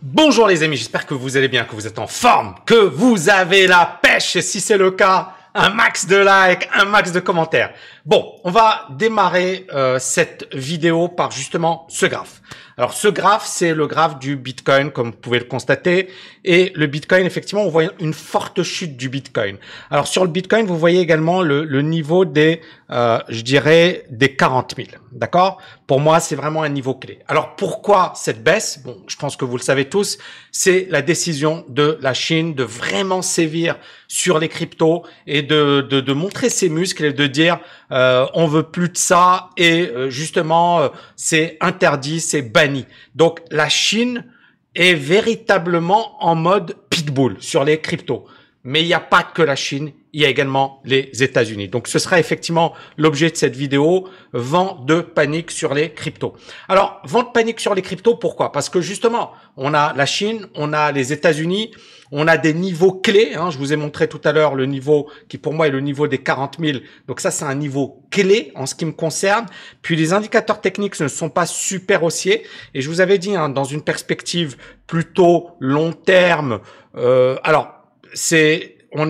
Bonjour les amis, j'espère que vous allez bien, que vous êtes en forme, que vous avez la pêche. Et si c'est le cas, un max de likes, un max de commentaires. Bon, on va démarrer cette vidéo par justement ce graphe. Alors ce graphe, c'est le graphe du Bitcoin, comme vous pouvez le constater. Et le Bitcoin, effectivement, on voit une forte chute du Bitcoin. Alors sur le Bitcoin, vous voyez également le niveau des, je dirais, des 40 000. D'accord? Pour moi, c'est vraiment un niveau clé. Alors pourquoi cette baisse? Bon, je pense que vous le savez tous, c'est la décision de la Chine de vraiment sévir sur les cryptos et de montrer ses muscles et de dire on veut plus de ça et justement c'est interdit, c'est banni. Donc la Chine est véritablement en mode pitbull sur les cryptos. Mais il n'y a pas que la Chine, il y a également les États-Unis. Donc, ce sera effectivement l'objet de cette vidéo, vent de panique sur les cryptos. Alors, vent de panique sur les cryptos, pourquoi? Parce que justement, on a la Chine, on a les États-Unis, on a des niveaux clés. Je vous ai montré tout à l'heure le niveau qui, pour moi, est le niveau des 40 000. Donc ça, c'est un niveau clé en ce qui me concerne. Puis, les indicateurs techniques ne sont pas super haussiers. Et je vous avais dit, dans une perspective plutôt long terme, on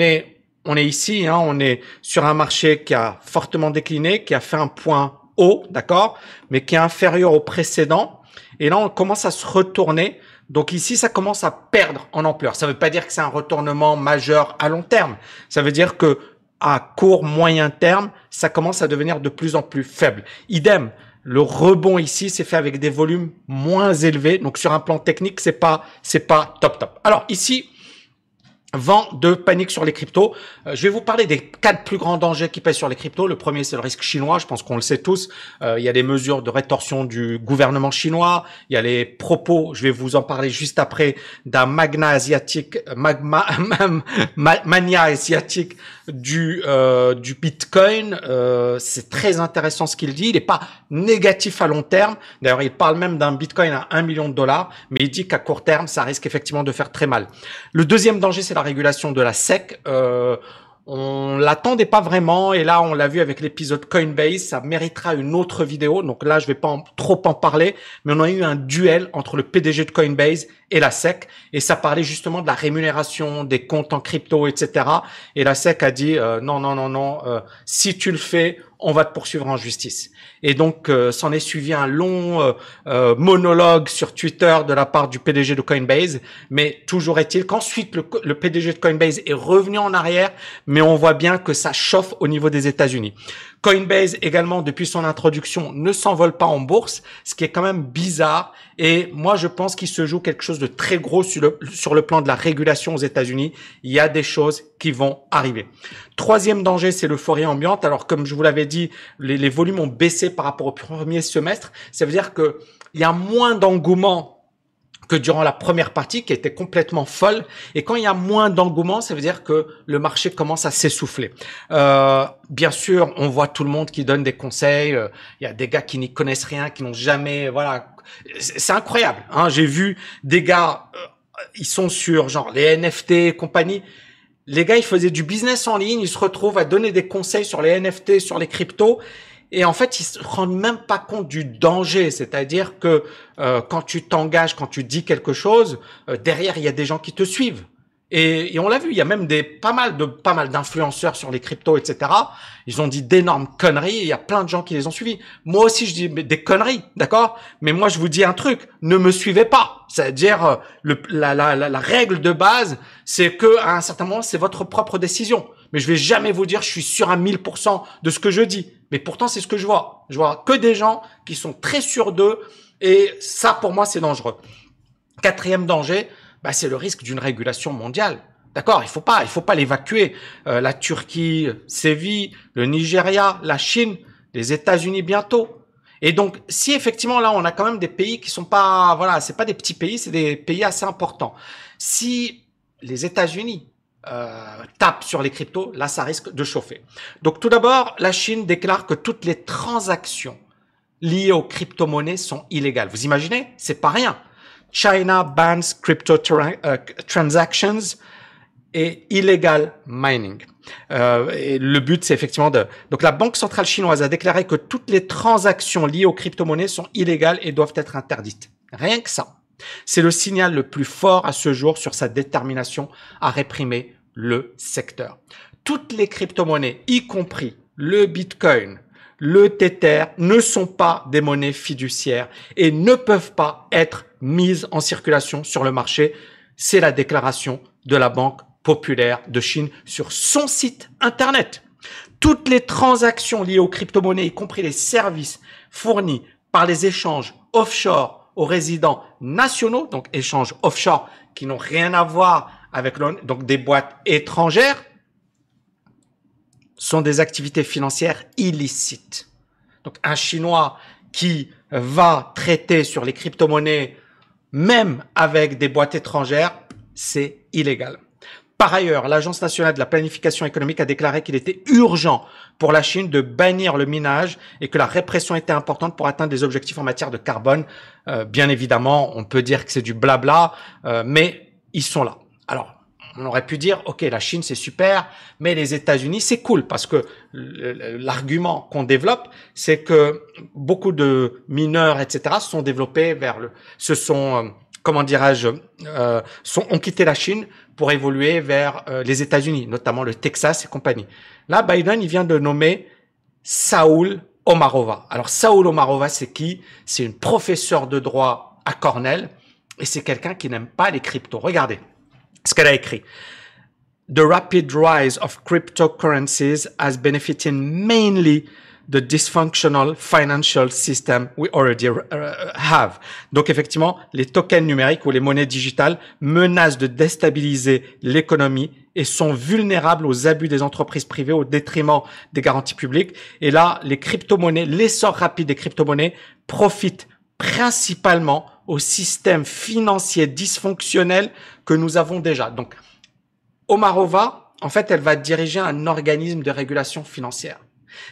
est ici, on est sur un marché qui a fortement décliné, qui a fait un point haut, d'accord, mais qui est inférieur au précédent. Et là, on commence à se retourner. Donc ici, ça commence à perdre en ampleur. Ça ne veut pas dire que c'est un retournement majeur à long terme. Ça veut dire que à court, moyen terme, ça commence à devenir de plus en plus faible. Idem. Le rebond ici, c'est fait avec des volumes moins élevés. Donc sur un plan technique, c'est pas top. Alors ici, vent de panique sur les cryptos. Je vais vous parler des 4 plus grands dangers qui pèsent sur les cryptos. Le premier, c'est le risque chinois. Je pense qu'on le sait tous. Il y a des mesures de rétorsion du gouvernement chinois. Il y a les propos, je vais vous en parler juste après, d'un mania asiatique du Bitcoin. C'est très intéressant ce qu'il dit. Il n'est pas négatif à long terme. D'ailleurs, il parle même d'un Bitcoin à 1 million de dollars, mais il dit qu'à court terme, ça risque effectivement de faire très mal. Le deuxième danger, c'est la régulation de la SEC. On l'attendait pas vraiment et là on l'a vu avec l'épisode Coinbase, ça méritera une autre vidéo. Donc là je vais pas trop en parler, mais on a eu un duel entre le PDG de Coinbase et la SEC et ça parlait justement de la rémunération des comptes en crypto, etc. Et la SEC a dit non, si tu le fais, on va te poursuivre en justice. Et donc, s'en est suivi un long monologue sur Twitter de la part du PDG de Coinbase. Mais toujours est-il qu'ensuite, le PDG de Coinbase est revenu en arrière, mais on voit bien que ça chauffe au niveau des États-Unis. Coinbase également, depuis son introduction, ne s'envole pas en bourse, ce qui est quand même bizarre. Et moi, je pense qu'il se joue quelque chose de très gros sur le plan de la régulation aux États-Unis. Il y a des choses qui vont arriver. Troisième danger, c'est l'euphorie ambiante. Alors, comme je vous l'avais dit, les volumes ont baissé par rapport au premier semestre. Ça veut dire que il y a moins d'engouement que durant la première partie qui était complètement folle. Et quand il y a moins d'engouement, ça veut dire que le marché commence à s'essouffler. Bien sûr, on voit tout le monde qui donne des conseils. Il y a des gars qui n'y connaissent rien, qui n'ont jamais... Voilà, c'est incroyable. J'ai vu des gars, ils sont sur genre les NFT et compagnie. Les gars, ils faisaient du business en ligne. Ils se retrouvent à donner des conseils sur les NFT, sur les cryptos. Et en fait, ils se rendent même pas compte du danger. C'est-à-dire que quand tu t'engages, quand tu dis quelque chose, derrière, il y a des gens qui te suivent. Et on l'a vu, il y a même pas mal d'influenceurs sur les cryptos, etc. Ils ont dit d'énormes conneries et il y a plein de gens qui les ont suivis. Moi aussi, je dis des conneries, d'accord? Mais moi, je vous dis un truc, ne me suivez pas. C'est-à-dire, la règle de base, c'est que à un certain moment, c'est votre propre décision. Mais je vais jamais vous dire, je suis sûr à 1000% de ce que je dis. Mais pourtant, c'est ce que je vois. Je vois que des gens qui sont très sûrs d'eux et ça, pour moi, c'est dangereux. Quatrième danger, c'est le risque d'une régulation mondiale. D'accord, il faut pas l'évacuer. La Turquie sévit, le Nigeria, la Chine, les États-Unis bientôt. Et donc, si effectivement là, on a quand même des pays qui sont pas, voilà, c'est pas des petits pays, c'est des pays assez importants. Si les États-Unis tapent sur les cryptos, là, ça risque de chauffer. Donc, tout d'abord, la Chine déclare que toutes les transactions liées aux crypto-monnaies sont illégales. Vous imaginez? C'est pas rien. China bans crypto transactions et illegal mining. Et le but, c'est effectivement Donc, la Banque centrale chinoise a déclaré que toutes les transactions liées aux crypto-monnaies sont illégales et doivent être interdites. Rien que ça. C'est le signal le plus fort à ce jour sur sa détermination à réprimer le secteur. Toutes les crypto-monnaies, y compris le Bitcoin, le Tether, ne sont pas des monnaies fiduciaires et ne peuvent pas être mises en circulation sur le marché. C'est la déclaration de la Banque populaire de Chine sur son site internet. Toutes les transactions liées aux crypto-monnaies, y compris les services fournis par les échanges offshore aux résidents nationaux, donc échanges offshore qui n'ont rien à voir avec donc des boîtes étrangères, sont des activités financières illicites. Donc un Chinois qui va traiter sur les crypto-monnaies, même avec des boîtes étrangères, c'est illégal. Par ailleurs, l'Agence nationale de la planification économique a déclaré qu'il était urgent pour la Chine de bannir le minage et que la répression était importante pour atteindre des objectifs en matière de carbone. Bien évidemment, on peut dire que c'est du blabla, mais ils sont là. Alors, on aurait pu dire, OK, la Chine, c'est super, mais les États-Unis, c'est cool parce que l'argument qu'on développe, c'est que beaucoup de mineurs, etc., sont développés ont quitté la Chine pour évoluer vers les États-Unis, notamment le Texas et compagnie. Là, Biden, il vient de nommer Saúl Omarova. Alors, Saúl Omarova, c'est qui? C'est une professeure de droit à Cornell et c'est quelqu'un qui n'aime pas les cryptos. Regardez ce qu'elle a écrit. The rapid rise of cryptocurrencies has benefited mainly the dysfunctional financial system we already have. Donc effectivement, les tokens numériques ou les monnaies digitales menacent de déstabiliser l'économie et sont vulnérables aux abus des entreprises privées au détriment des garanties publiques. Et là, les crypto-monnaies, l'essor rapide des crypto-monnaies profite principalement au système financier dysfonctionnel que nous avons déjà. Donc, Omarova, en fait, elle va diriger un organisme de régulation financière.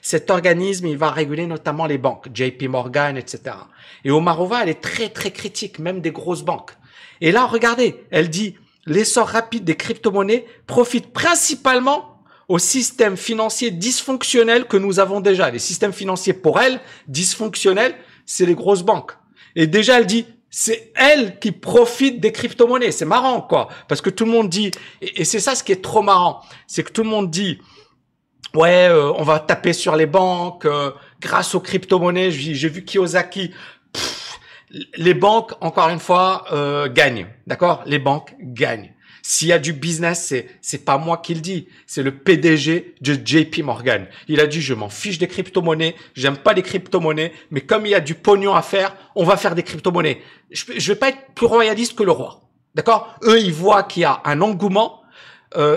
Cet organisme, il va réguler notamment les banques, JP Morgan, etc. Et Omarova, elle est très, très critique, même des grosses banques. Et là, regardez, elle dit, l'essor rapide des crypto-monnaies profite principalement au système financier dysfonctionnel que nous avons déjà. Les systèmes financiers, pour elle, dysfonctionnels, c'est les grosses banques. Et déjà, elle dit, c'est elle qui profite des crypto-monnaies. C'est marrant, quoi. Parce que tout le monde dit, et c'est ça ce qui est trop marrant, c'est que tout le monde dit, ouais, on va taper sur les banques grâce aux crypto-monnaies. J'ai vu Kiyosaki. Les banques, encore une fois, gagnent. D'accord? Les banques gagnent. S'il y a du business, c'est pas moi qui le dis. C'est le PDG de JP Morgan. Il a dit, je m'en fiche des crypto-monnaies. J'aime pas les crypto-monnaies. Mais comme il y a du pognon à faire, on va faire des crypto-monnaies. Je vais pas être plus royaliste que le roi. D'accord? Eux, ils voient qu'il y a un engouement.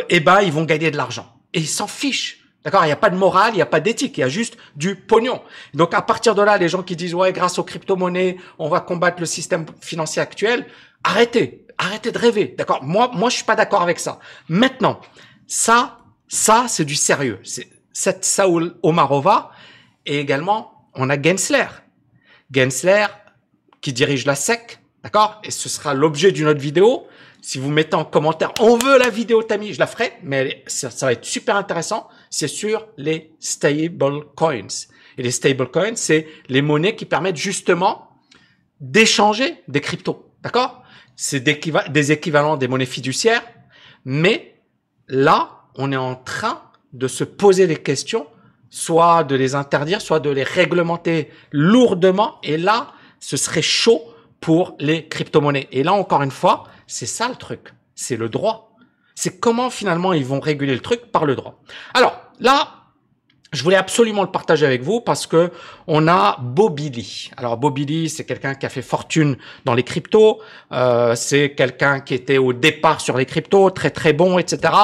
Et ben, ils vont gagner de l'argent. Et ils s'en fichent. D'accord? Il n'y a pas de morale, il n'y a pas d'éthique, il y a juste du pognon. Donc, à partir de là, les gens qui disent, ouais, grâce aux crypto-monnaies, on va combattre le système financier actuel, arrêtez de rêver. D'accord? Moi, je suis pas d'accord avec ça. Maintenant, ça, c'est du sérieux. C'est cette Saúl Omarova et également, on a Gensler. Gensler, qui dirige la SEC. D'accord? Et ce sera l'objet d'une autre vidéo. Si vous mettez en commentaire, on veut la vidéo Tammy, je la ferai, mais ça va être super intéressant. C'est sur les stable coins. Et les stable coins, c'est les monnaies qui permettent justement d'échanger des cryptos. D'accord? C'est des équivalents des monnaies fiduciaires. Mais là, on est en train de se poser des questions, soit de les interdire, soit de les réglementer lourdement. Et là, ce serait chaud pour les crypto-monnaies. Et là, encore une fois, c'est ça le truc. C'est le droit. C'est comment finalement ils vont réguler le truc par le droit. Alors là, je voulais absolument le partager avec vous parce que on a Bobby Lee. Alors Bobby Lee, c'est quelqu'un qui a fait fortune dans les cryptos. C'est quelqu'un qui était au départ sur les cryptos, très très bon, etc.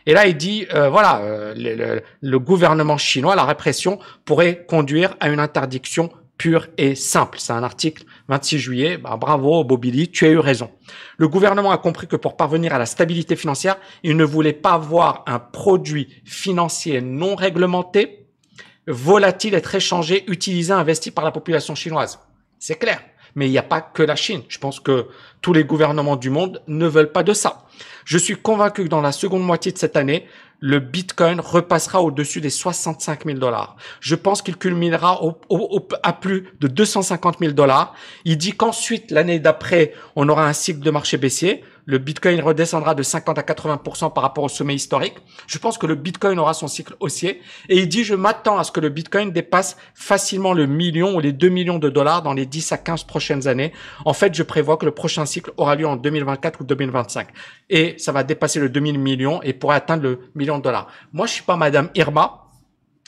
Et là, il dit, le gouvernement chinois, la répression pourrait conduire à une interdiction pure et simple. C'est un article 26 juillet. Bravo, Bobby Lee, tu as eu raison. Le gouvernement a compris que pour parvenir à la stabilité financière, il ne voulait pas voir un produit financier non réglementé, volatile, être échangé, utilisé, investi par la population chinoise. C'est clair. Mais il n'y a pas que la Chine. Je pense que tous les gouvernements du monde ne veulent pas de ça. Je suis convaincu que dans la seconde moitié de cette année, le Bitcoin repassera au-dessus des 65 000 $. Je pense qu'il culminera à plus de 250 000 $. Il dit qu'ensuite, l'année d'après, on aura un cycle de marché baissier. Le Bitcoin redescendra de 50 à 80% par rapport au sommet historique. Je pense que le Bitcoin aura son cycle haussier. Et il dit, je m'attends à ce que le Bitcoin dépasse facilement le million ou les 2 millions de dollars dans les 10 à 15 prochaines années. En fait, je prévois que le prochain cycle aura lieu en 2024 ou 2025. Et ça va dépasser le 2000 millions et pourrait atteindre le million de dollars. Moi, je suis pas Madame Irma.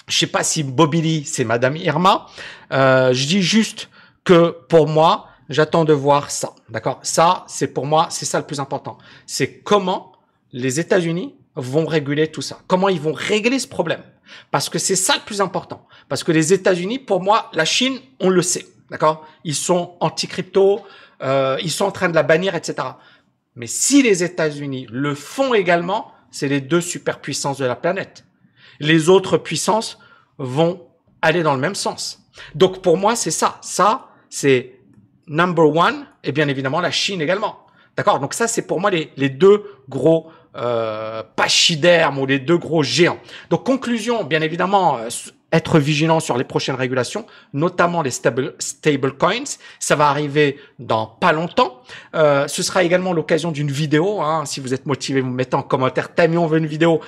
Je sais pas si Bobby Lee, c'est Madame Irma. Je dis juste que pour moi, j'attends de voir ça, d'accord? Ça, c'est pour moi, c'est ça le plus important. C'est comment les États-Unis vont réguler tout ça. Comment ils vont régler ce problème? Parce que c'est ça le plus important. Parce que les États-Unis, pour moi, la Chine, on le sait, d'accord? Ils sont anti-crypto, ils sont en train de la bannir, etc. Mais si les États-Unis le font également, c'est les deux superpuissances de la planète. Les autres puissances vont aller dans le même sens. Donc pour moi, c'est ça. Ça, c'est number one, et bien évidemment la Chine également. D'accord? Donc ça, c'est pour moi les deux gros pachydermes ou les deux gros géants. Donc conclusion, bien évidemment, être vigilant sur les prochaines régulations, notamment les stable coins. Ça va arriver dans pas longtemps. Ce sera également l'occasion d'une vidéo. Hein. Si vous êtes motivé, vous me mettez en commentaire. Tammy, on veut une vidéo.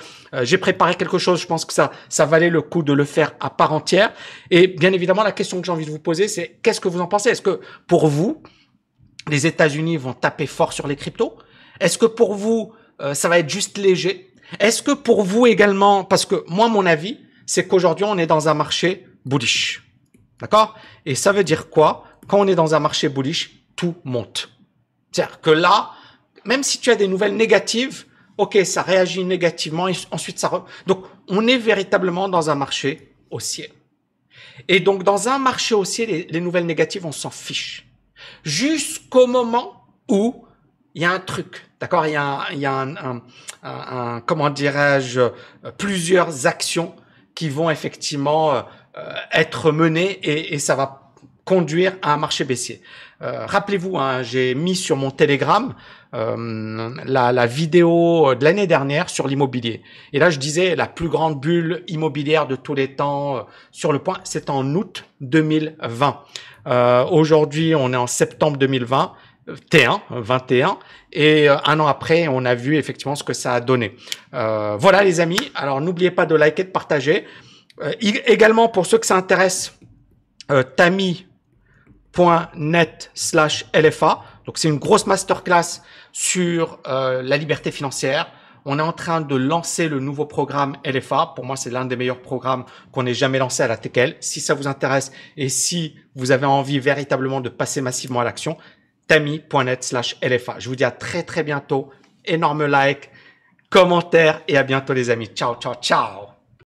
J'ai préparé quelque chose. Je pense que ça valait le coup de le faire à part entière. Et bien évidemment, la question que j'ai envie de vous poser, c'est qu'est-ce que vous en pensez? Est-ce que pour vous, les États-Unis vont taper fort sur les cryptos? Est-ce que pour vous, ça va être juste léger? Est-ce que pour vous également, parce que moi, mon avis, c'est qu'aujourd'hui, on est dans un marché bullish. D'accord? Et ça veut dire quoi? Quand on est dans un marché bullish, tout monte. C'est-à-dire que là, même si tu as des nouvelles négatives, ok, ça réagit négativement et ensuite ça... Donc, on est véritablement dans un marché haussier. Et donc, dans un marché haussier, les nouvelles négatives, on s'en fiche. Jusqu'au moment où il y a un truc, d'accord? Il y a comment dirais-je, plusieurs actions qui vont effectivement être menées et ça va conduire à un marché baissier. Rappelez-vous, hein, j'ai mis sur mon Telegram la vidéo de l'année dernière sur l'immobilier. Et là, je disais la plus grande bulle immobilière de tous les temps sur le point, c'est en août 2020. Aujourd'hui, on est en septembre 2021, et un an après, on a vu effectivement ce que ça a donné. Voilà les amis, alors n'oubliez pas de liker, de partager. Également, pour ceux que ça intéresse, tammy.net/LFA. Donc, c'est une grosse masterclass sur la liberté financière. On est en train de lancer le nouveau programme LFA. Pour moi, c'est l'un des meilleurs programmes qu'on ait jamais lancé à la TKL. Si ça vous intéresse et si vous avez envie véritablement de passer massivement à l'action, tammy.net/LFA. Je vous dis à très, très bientôt. Énorme like, commentaire et à bientôt les amis. Ciao, ciao, ciao.